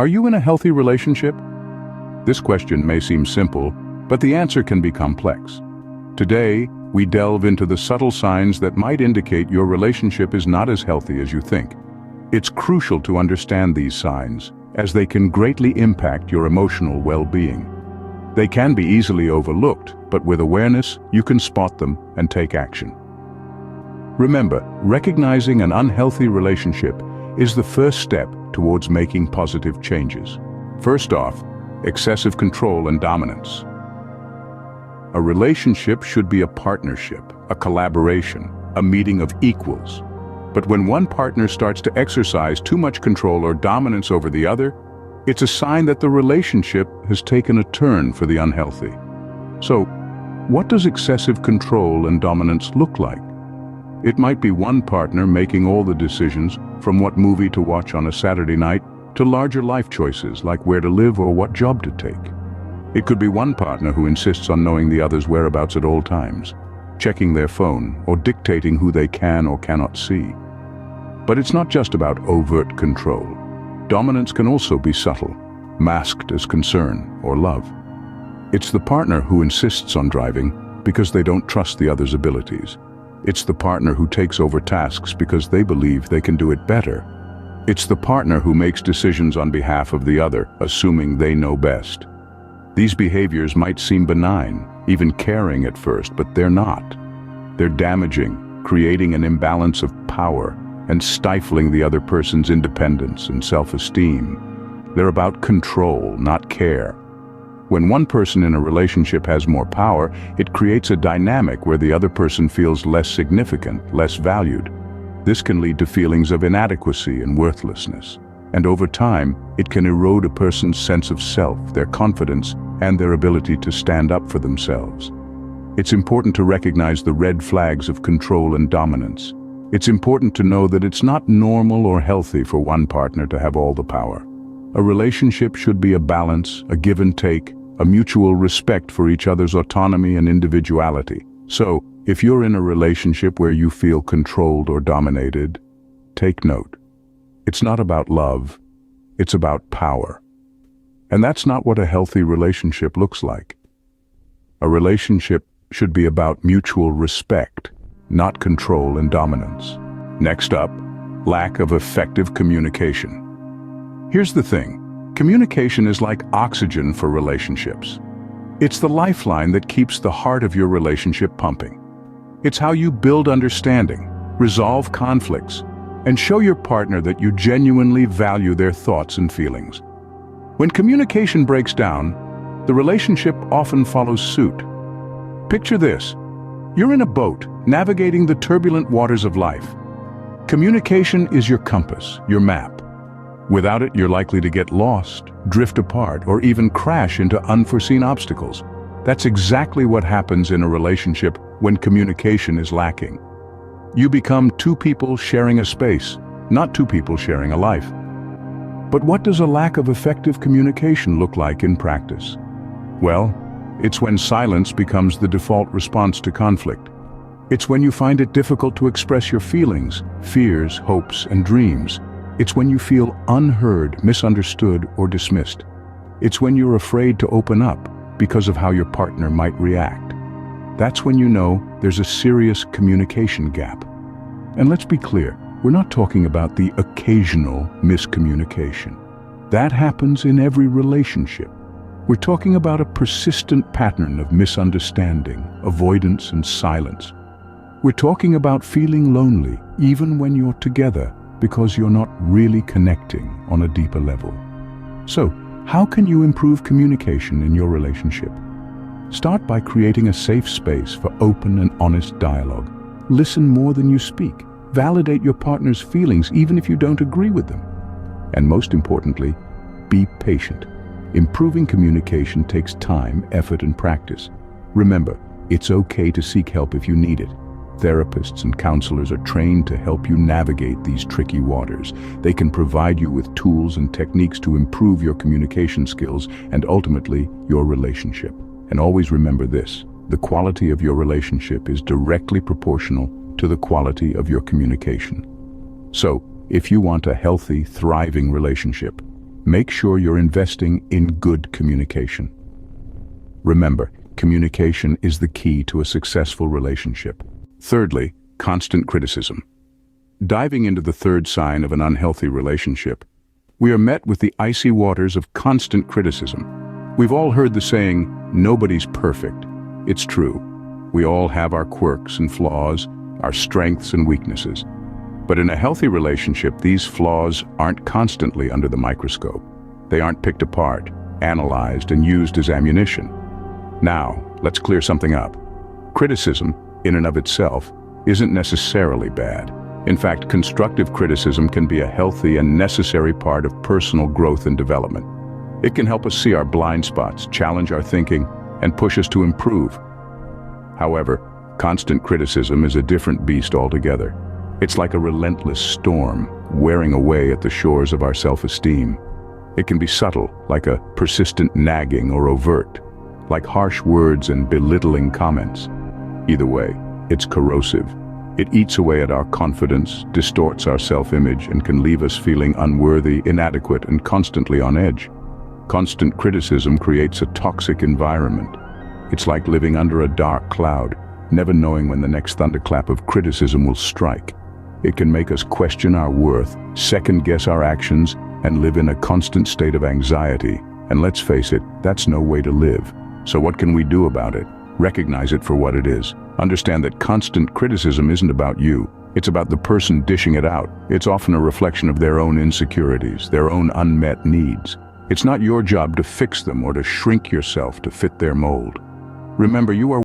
Are you in a healthy relationship? This question may seem simple, but the answer can be complex. Today, we delve into the subtle signs that might indicate your relationship is not as healthy as you think. It's crucial to understand these signs, as they can greatly impact your emotional well-being. They can be easily overlooked, but with awareness, you can spot them and take action. Remember, recognizing an unhealthy relationship is the first step towards making positive changes. First off, excessive control and dominance. A relationship should be a partnership, a collaboration, a meeting of equals. But when one partner starts to exercise too much control or dominance over the other, it's a sign that the relationship has taken a turn for the unhealthy. So, what does excessive control and dominance look like? It might be one partner making all the decisions, from what movie to watch on a Saturday night, to larger life choices like where to live or what job to take. It could be one partner who insists on knowing the other's whereabouts at all times, checking their phone, or dictating who they can or cannot see. But it's not just about overt control. Dominance can also be subtle, masked as concern or love. It's the partner who insists on driving because they don't trust the other's abilities. It's the partner who takes over tasks because they believe they can do it better. It's the partner who makes decisions on behalf of the other, assuming they know best. These behaviors might seem benign, even caring at first, but they're not. They're damaging, creating an imbalance of power and stifling the other person's independence and self-esteem. They're about control, not care. When one person in a relationship has more power, it creates a dynamic where the other person feels less significant, less valued. This can lead to feelings of inadequacy and worthlessness. And over time, it can erode a person's sense of self, their confidence, and their ability to stand up for themselves. It's important to recognize the red flags of control and dominance. It's important to know that it's not normal or healthy for one partner to have all the power. A relationship should be a balance, a give and take, a mutual respect for each other's autonomy and individuality. So, if you're in a relationship where you feel controlled or dominated, take note. It's not about love, it's about power. And that's not what a healthy relationship looks like. A relationship should be about mutual respect, not control and dominance. Next up, lack of effective communication. Here's the thing. Communication is like oxygen for relationships. It's the lifeline that keeps the heart of your relationship pumping. It's how you build understanding, resolve conflicts, and show your partner that you genuinely value their thoughts and feelings. When communication breaks down, the relationship often follows suit. Picture this. You're in a boat, navigating the turbulent waters of life. Communication is your compass, your map. Without it, you're likely to get lost, drift apart, or even crash into unforeseen obstacles. That's exactly what happens in a relationship when communication is lacking. You become two people sharing a space, not two people sharing a life. But what does a lack of effective communication look like in practice? Well, it's when silence becomes the default response to conflict. It's when you find it difficult to express your feelings, fears, hopes, and dreams. It's when you feel unheard, misunderstood, or dismissed. It's when you're afraid to open up because of how your partner might react. That's when you know there's a serious communication gap. And let's be clear, we're not talking about the occasional miscommunication. That happens in every relationship. We're talking about a persistent pattern of misunderstanding, avoidance, and silence. We're talking about feeling lonely, even when you're together, because you're not really connecting on a deeper level. So, how can you improve communication in your relationship? Start by creating a safe space for open and honest dialogue. Listen more than you speak. Validate your partner's feelings even if you don't agree with them. And most importantly, be patient. Improving communication takes time, effort, and practice. Remember, it's okay to seek help if you need it. Therapists and counselors are trained to help you navigate these tricky waters. They can provide you with tools and techniques to improve your communication skills and ultimately your relationship. And always remember this, the quality of your relationship is directly proportional to the quality of your communication. So, if you want a healthy, thriving relationship, make sure you're investing in good communication. Remember, communication is the key to a successful relationship. Thirdly, constant criticism. Diving into the third sign of an unhealthy relationship, we are met with the icy waters of constant criticism. We've all heard the saying, "Nobody's perfect." It's true. We all have our quirks and flaws, our strengths and weaknesses. But in a healthy relationship, these flaws aren't constantly under the microscope. They aren't picked apart, analyzed, and used as ammunition. Now, let's clear something up. Criticism, in and of itself, isn't necessarily bad. In fact, constructive criticism can be a healthy and necessary part of personal growth and development. It can help us see our blind spots, challenge our thinking, and push us to improve. However, constant criticism is a different beast altogether. It's like a relentless storm, wearing away at the shores of our self-esteem. It can be subtle, like a persistent nagging, or overt, like harsh words and belittling comments. Either way, it's corrosive. It eats away at our confidence, distorts our self-image, and can leave us feeling unworthy, inadequate, and constantly on edge. Constant criticism creates a toxic environment. It's like living under a dark cloud, never knowing when the next thunderclap of criticism will strike. It can make us question our worth, second-guess our actions, and live in a constant state of anxiety. And let's face it, that's no way to live. So what can we do about it? Recognize it for what it is. Understand that constant criticism isn't about you. It's about the person dishing it out. It's often a reflection of their own insecurities, their own unmet needs. It's not your job to fix them or to shrink yourself to fit their mold. Remember, you are